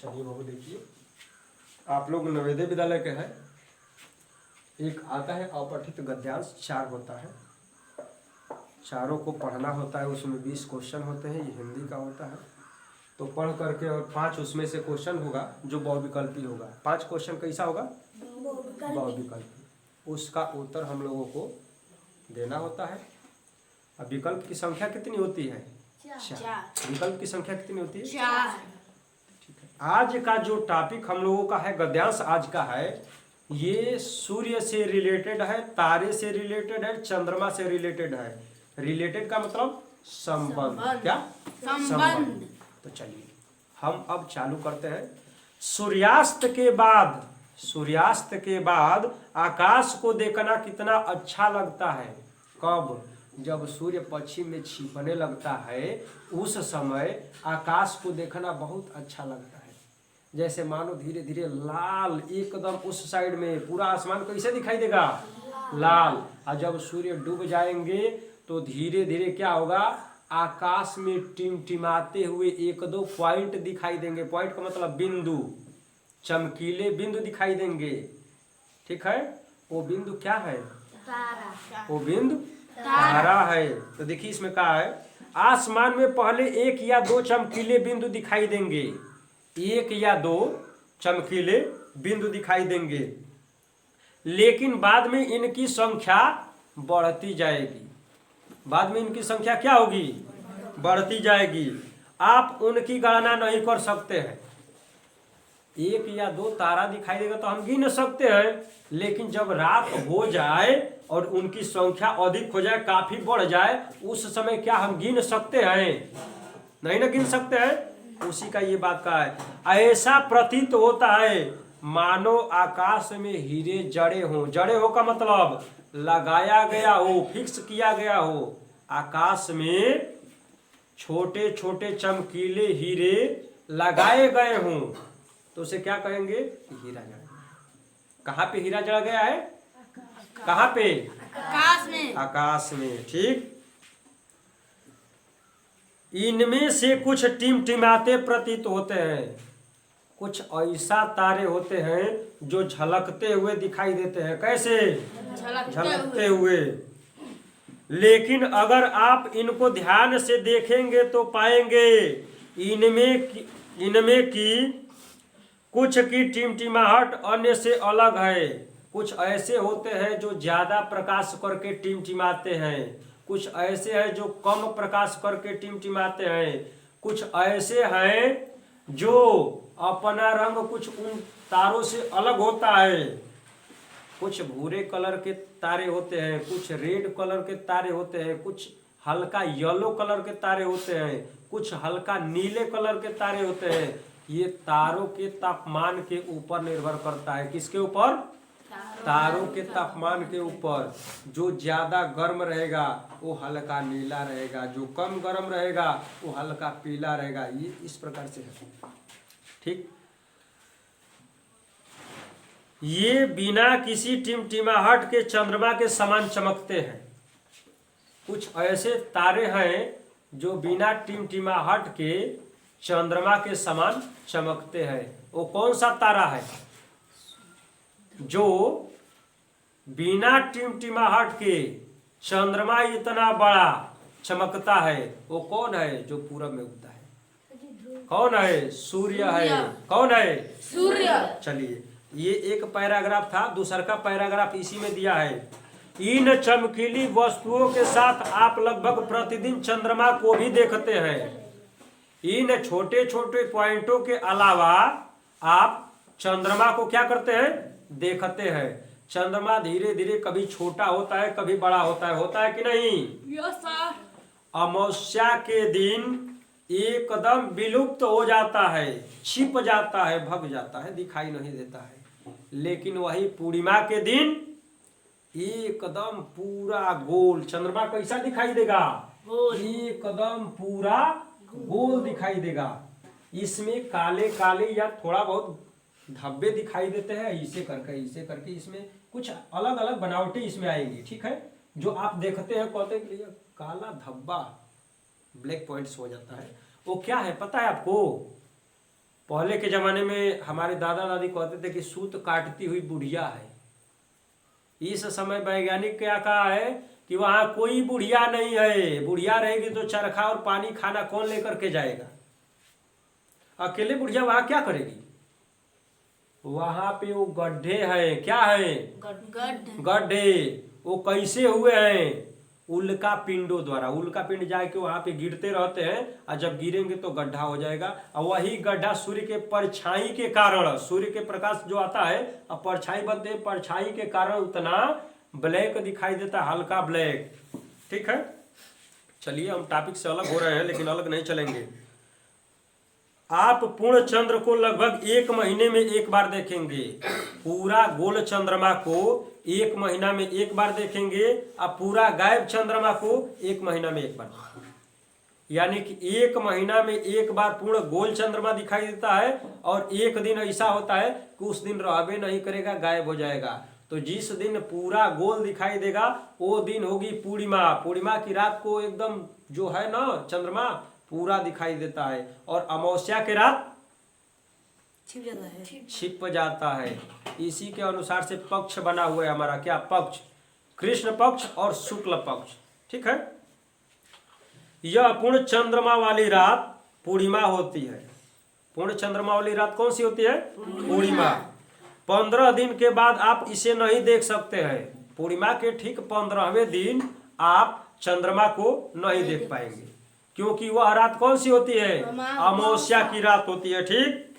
चलिए बाबू देखिए, आप लोग नवोदय विद्यालय के हैं। एक आता है अपठित गद्यांश, 4 होता है, चारों को पढ़ना होता है। उसमें 20 क्वेश्चन होते हैं, ये हिंदी का होता है। तो पढ़ करके और 5 उसमें से क्वेश्चन होगा जो बहुविकल्पी होगा। 5 क्वेश्चन कैसा होगा? बहुविकल्पी। उसका उत्तर हम लोगों को देना होता है। अब विकल्प की संख्या कितनी होती है? 4। विकल्प की संख्या कितनी होती है? 4। ठीक है। आज का जो टॉपिक हम लोगों का है, गद्यांश आज का है, ये सूर्य से रिलेटेड है, तारे से रिलेटेड है, चंद्रमा से रिलेटेड है। रिलेटेड का मतलब संबंध। क्या? संबंध। तो चलिए हम अब चालू करते हैं। सूर्यास्त के बाद आकाश को देखना कितना अच्छा लगता है? कब? जब सूर्य पश्चिम में छिपने लगता है, उस समय आकाश को देखना बहुत अच्छा लगता है। जैसे मानो धीरे धीरे लाल एकदम उस साइड में पूरा आसमान कैसे दिखाई देगा? लाल। और जब सूर्य डूब जाएंगे तो धीरे धीरे क्या होगा? आकाश में टिमटिमाते हुए 1-2 पॉइंट दिखाई देंगे। पॉइंट का मतलब बिंदु, चमकीले बिंदु दिखाई देंगे। ठीक है? वो बिंदु क्या है? तारा। वो बिंदु तारा है। तो देखिए इसमें क्या है, आसमान में पहले 1 या 2 चमकीले बिंदु दिखाई देंगे। 1 या 2 चमकीले बिंदु दिखाई देंगे, लेकिन बाद में इनकी संख्या बढ़ती जाएगी। बाद में इनकी संख्या क्या होगी? बढ़ती जाएगी। आप उनकी गणना नहीं कर सकते हैं। 1 या 2 तारा दिखाई देगा तो हम गिन सकते हैं, लेकिन जब रात हो जाए और उनकी संख्या अधिक हो जाए, काफी बढ़ जाए, उस समय क्या हम गिन सकते हैं? नहीं ना गिन सकते हैं। उसी का ये बात का है। ऐसा प्रतीत होता है मानो आकाश में हीरे जड़े हों। जड़े हो का मतलब लगाया गया हो, फिक्स किया गया हो। आकाश में छोटे छोटे चमकीले हीरे लगाए गए हों, तो उसे क्या कहेंगे? हीरा जड़ा गया। कहाँ पे हीरा जड़ा गया है? कहाँ पे? आकाश में। आकाश में। ठीक। इनमें से कुछ टिमटिमाते प्रतीत होते हैं। कुछ ऐसा तारे होते हैं जो झलकते हुए दिखाई देते हैं। कैसे? झलकते हुए। लेकिन अगर आप इनको ध्यान से देखेंगे तो पाएंगे इनमें की कुछ की टिमटिमाहट अन्य से अलग है। कुछ ऐसे होते हैं जो ज्यादा प्रकाश करके टिमटिमाते हैं, कुछ ऐसे हैं जो कम प्रकाश करके टिमटिमाते हैं, कुछ ऐसे हैं जो अपना रंग कुछ उन तारों से अलग होता है। कुछ भूरे कलर के तारे होते हैं, कुछ रेड कलर के तारे होते हैं, कुछ हल्का येलो कलर के तारे होते हैं, कुछ हल्का नीले कलर के तारे होते हैं। ये तारों के तापमान के ऊपर निर्भर करता है। किसके ऊपर? तारों के तापमान के ऊपर। जो ज्यादा गर्म रहेगा वो हल्का नीला रहेगा, जो कम गर्म रहेगा वो हल्का पीला रहेगा। ये इस प्रकार से है। ठीक। ये बिना किसी टिमटिमाहट के चंद्रमा के समान चमकते हैं। कुछ ऐसे तारे हैं जो बिना टिमटिमाहट के चंद्रमा के समान चमकते हैं। वो कौन सा तारा है जो बिना टिमटिमाहट के चंद्रमा इतना बड़ा चमकता है? वो कौन है? जो पूरब में उगता है। कौन है? सूर्य है। कौन है? सूर्य। चलिए ये एक पैराग्राफ था, दूसरा का पैराग्राफ इसी में दिया है। इन चमकीली वस्तुओं के साथ आप लगभग प्रतिदिन चंद्रमा को भी देखते हैं। इन छोटे छोटे पॉइंटों के अलावा आप चंद्रमा को क्या करते हैं? देखते हैं। चंद्रमा धीरे धीरे कभी छोटा होता है, कभी बड़ा होता है कि नहीं? Yes sir. अमावस्या के दिन एकदम विलुप्त हो जाता है, छिप जाता है, भग जाता है, दिखाई नहीं देता है। लेकिन वही पूर्णिमा के दिन एकदम पूरा गोल चंद्रमा कैसा दिखाई देगा? एकदम पूरा गोल दिखाई देगा। इसमें काले काले या थोड़ा बहुत धब्बे दिखाई देते हैं, इसे करके इसमें कुछ अलग अलग बनावटें इसमें आएंगी। ठीक है? जो आप देखते हैं कहते हैं कि ये काला धब्बा ब्लैक पॉइंट्स हो जाता है, वो क्या है पता है आपको? पहले के जमाने में हमारे दादा दादी कहते थे कि सूत काटती हुई बुढ़िया है। इस समय वैज्ञानिक क्या कहा है कि वहां कोई बुढ़िया नहीं है। बुढ़िया रहेगी तो चरखा और पानी खाना कौन लेकर के जाएगा? अकेले बुढ़िया वहां क्या करेगी? वहां पे वो गड्ढे हैं, क्या है? गड्ढे। वो कैसे हुए हैं? उल्का पिंडों द्वारा। उल्का पिंड जाके वहां पे गिरते रहते हैं और जब गिरेंगे तो गड्ढा हो जाएगा। और वही गड्ढा सूर्य के परछाई के कारण, सूर्य के प्रकाश जो आता है और परछाई बनते हैं, परछाई के कारण उतना ब्लैक दिखाई देता है, हल्का ब्लैक। ठीक है, चलिए हम टॉपिक से अलग हो रहे हैं लेकिन अलग नहीं चलेंगे। आप पूर्ण चंद्र को लगभग 1 महीने में एक बार देखेंगे। पूरा गोल चंद्रमा को 1 महीना में एक बार देखेंगे और पूरा गायब चंद्रमा को 1 महीना में एक बार। यानी कि 1 महीना में एक बार पूर्ण गोल चंद्रमा दिखाई देता है और एक दिन ऐसा होता है कि उस दिन रहबे नहीं करेगा, गायब हो जाएगा। तो जिस दिन पूरा गोल दिखाई देगा वो दिन होगी पूर्णिमा। पूर्णिमा की रात को एकदम जो है ना चंद्रमा पूरा दिखाई देता है और अमावस्या के रात छिप जाता है। इसी के अनुसार से पक्ष बना हुआ है हमारा, क्या पक्ष? कृष्ण पक्ष और शुक्ल पक्ष। ठीक है, यह पूर्ण चंद्रमा वाली रात पूर्णिमा होती है। पूर्ण चंद्रमा वाली रात कौन सी होती है? पूर्णिमा। 15 दिन के बाद आप इसे नहीं देख सकते हैं। पूर्णिमा के ठीक 15वें दिन आप चंद्रमा को नहीं देख पाएंगे, क्योंकि वह रात कौन सी होती है? अमावस्या की रात होती है। ठीक,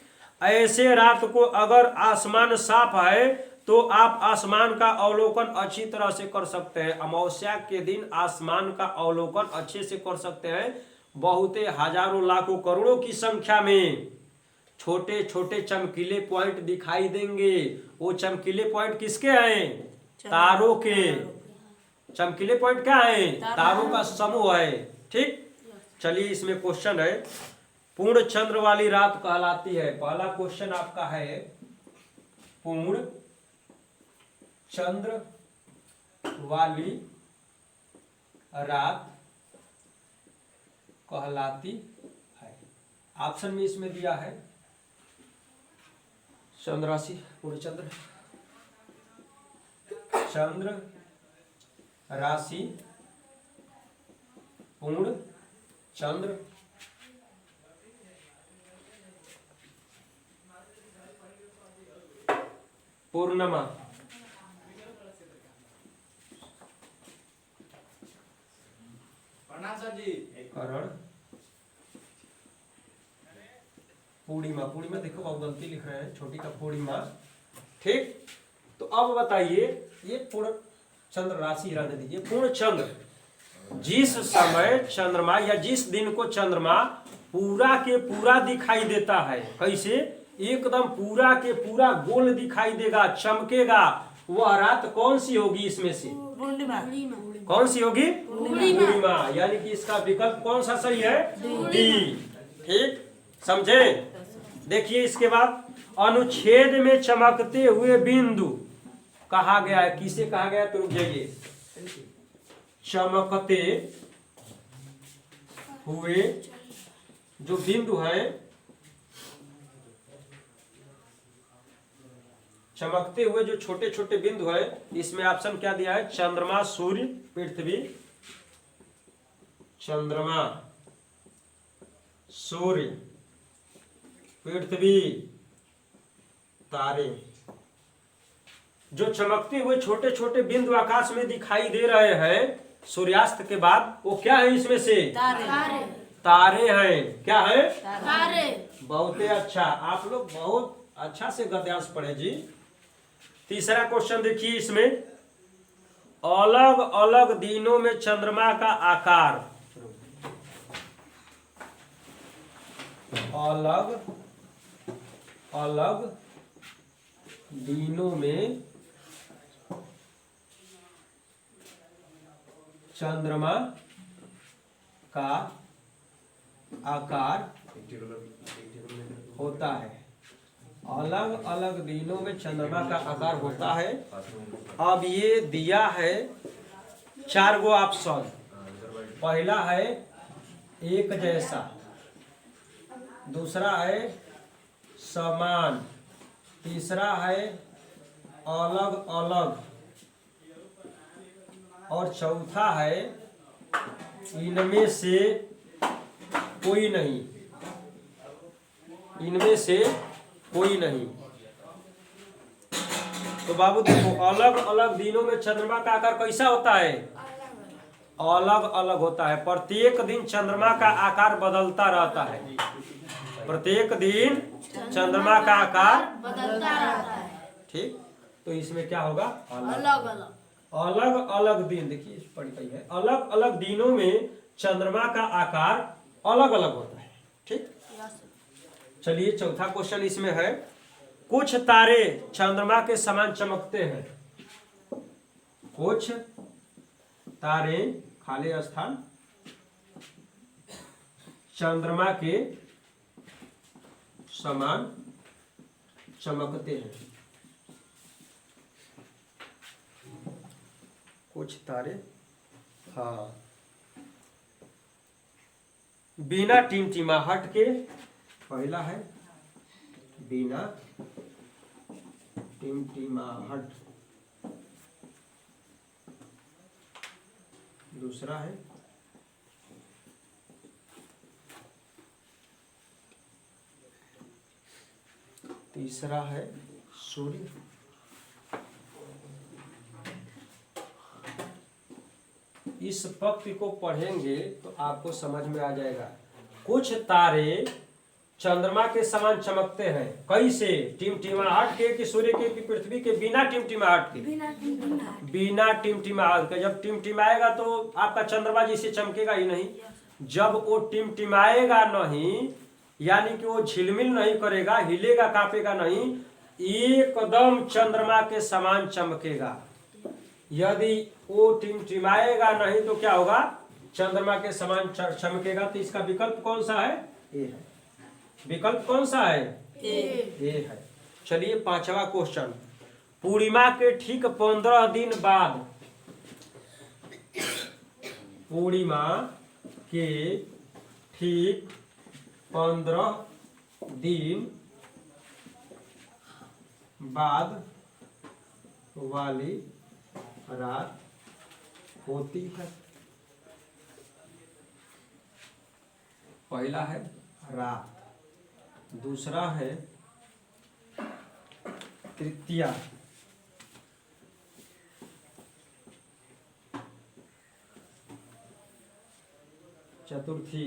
ऐसे रात को अगर आसमान साफ है तो आप आसमान का अवलोकन अच्छी तरह से कर सकते हैं। अमावस्या के दिन आसमान का अवलोकन अच्छे से कर सकते हैं। बहुते हजारों लाखों करोड़ों की संख्या में छोटे छोटे चमकीले पॉइंट दिखाई देंगे। वो चमकीले पॉइंट किसके हैं? तारों के। चमकीले पॉइंट क्या है? तारों का समूह है। ठीक, चलिए इसमें क्वेश्चन है, पूर्ण चंद्र वाली रात कहलाती है। पहला क्वेश्चन आपका है, पूर्ण चंद्र वाली रात कहलाती है। ऑप्शन में इसमें दिया है चंद्र राशि, पूर्ण चंद्र, चंद्र राशि, पूर्ण चंद्र, पूर्णिमा, करण, पूर्णिमा। पूर्णिमा देखो आप गलती लिख रहे हैं, छोटी का पूर्णिमा। ठीक, तो अब बताइए ये पूर्ण चंद्र राशि रहने दीजिए। पूर्ण चंद्र, जिस समय चंद्रमा या जिस दिन को चंद्रमा पूरा के पूरा दिखाई देता है, कैसे? एकदम पूरा के पूरा गोल दिखाई देगा, चमकेगा, वह रात कौन सी होगी इसमें से? पूर्णिमा। कौन सी होगी? पूर्णिमा। यानी कि इसका विकल्प कौन सा सही है? डी। ठीक, समझे? देखिए इसके बाद, अनुच्छेद में चमकते हुए बिंदु कहा गया है। किसे कहा गया? तो रुक जाइए, चमकते हुए जो बिंदु है, चमकते हुए जो छोटे छोटे बिंदु है, इसमें ऑप्शन क्या दिया है? चंद्रमा, सूर्य, पृथ्वी। चंद्रमा, सूर्य, पृथ्वी, तारे। जो चमकते हुए छोटे छोटे बिंदु आकाश में दिखाई दे रहे हैं सूर्यास्त के बाद, वो क्या है इसमें से? तारे। तारे हैं। क्या है? तारे। बहुत ही अच्छा, आप लोग बहुत अच्छा से गद्यांश पढ़े जी। तीसरा क्वेश्चन देखिए इसमें, अलग अलग दिनों में चंद्रमा का आकार, अलग अलग दिनों में चंद्रमा का आकार होता है। अलग अलग दिनों में चंद्रमा का आकार होता है। अब ये दिया है 4 गो ऑप्शन। पहला है एक जैसा, दूसरा है समान। तीसरा है अलग अलग। और चौथा है इनमें से कोई नहीं। इनमें से कोई नहीं। तो बाबू देखो, अलग अलग दिनों में चंद्रमा का आकार कैसा होता है? अलग अलग होता है। प्रत्येक दिन चंद्रमा का आकार बदलता रहता है। प्रत्येक दिन चंद्रमा का आकार बदलता रहता है। ठीक। तो इसमें क्या होगा? अलग अलग। अलग अलग दिन, देखिए पढ़ गई है, अलग अलग दिनों में चंद्रमा का आकार अलग अलग होता है। ठीक। चलिए चौथा क्वेश्चन इसमें है, कुछ तारे चंद्रमा के समान चमकते हैं। कुछ तारे, खाली स्थान, चंद्रमा के समान चमकते हैं। कुछ तारे, हाँ, बिना टिमटिमाहट के। पहला है बिना टिमटिमाहट। दूसरा है तीसरा है सूर्य। इस पंक्ति को पढ़ेंगे तो आपको समझ में आ जाएगा। कुछ तारे चंद्रमा के समान चमकते हैं। कैसे? टिमटिमाहट के, कि सूर्य के, कि पृथ्वी के? बिना टिमटिमाहट के। बिना टिमटिमाहट के। जब टिमटिमाएगा तो आपका चंद्रमा जैसे चमकेगा ही नहीं। जब वो टिमटिमाएगा नहीं, यानी कि वो झिलमिल नहीं करेगा, हिलेगा कांपेगा नहीं, एकदम चंद्रमा के समान चमकेगा। यदि वो टिमटिमाएगा नहीं तो क्या होगा? चंद्रमा के समान चमकेगा। तो इसका विकल्प कौन सा है? ए है। विकल्प कौन सा है? ए है। चलिए पांचवा क्वेश्चन, पूर्णिमा के ठीक 15 दिन बाद, पूर्णिमा के ठीक 15 दिन बाद वाली रात होती है। पहला है रात, दूसरा है तृतीया, चतुर्थी,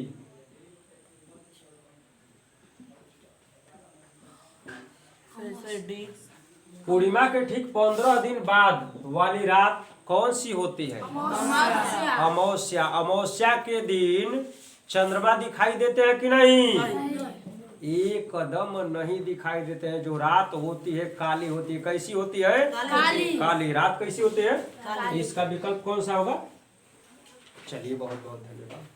पूर्णिमा के ठीक 15 दिन बाद वाली रात कौन सी होती है? अमावस्या। अमावस्या के दिन चंद्रमा दिखाई देते हैं कि नहीं? एकदम नहीं दिखाई देते हैं। जो रात होती है काली होती है। कैसी होती है? काली। रात कैसी होती है? इसका विकल्प कौन सा होगा? चलिए बहुत बहुत धन्यवाद।